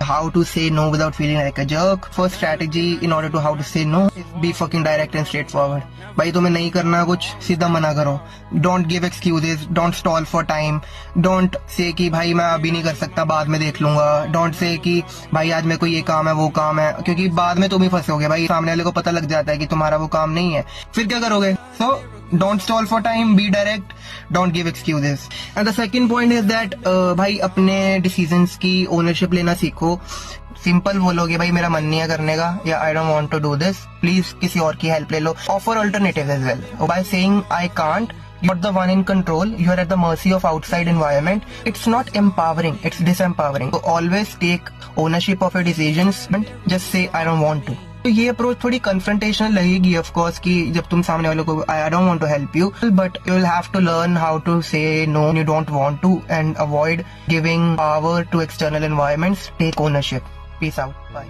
how to say no without feeling like a jerk. First strategy in order to how to say no is be fucking direct and straightforward. भाई तुम्हें नहीं करना कुछ, सीधा मना करो. Don't give excuses, don't stall for time, don't say कि भाई मैं अभी नहीं कर सकता, बाद में देख लूंगा. Don't say कि भाई आज मेरे को ये काम है वो काम है, क्योंकि बाद में तुम ही फंसोगे भाई. सामने वाले को पता लग जाता है कि तुम्हारा वो काम नहीं है, फिर क्या करोगे? So don't stall for time, be direct, don't give excuses. And the second point is that भाई अपने decisions की ownership लेना सीखो. सिंपल बोलोगे भाई मेरा मन नहीं है करने का, या I don't want to do this, please किसी और की हेल्प ले लो. Offer alternative as well. By saying I can't, you're the one in control, you're at the mercy of outside environment. It's not empowering, it's disempowering. So always take ownership of your decisions and just say I don't want to. तो ये approach थोड़ी confrontational लगेगी of course, कि जब तुम सामने वालों को I don't want to help you, but you will have to learn how to say no you don't want to and avoid giving power to external environments. Take ownership. Peace out. Bye.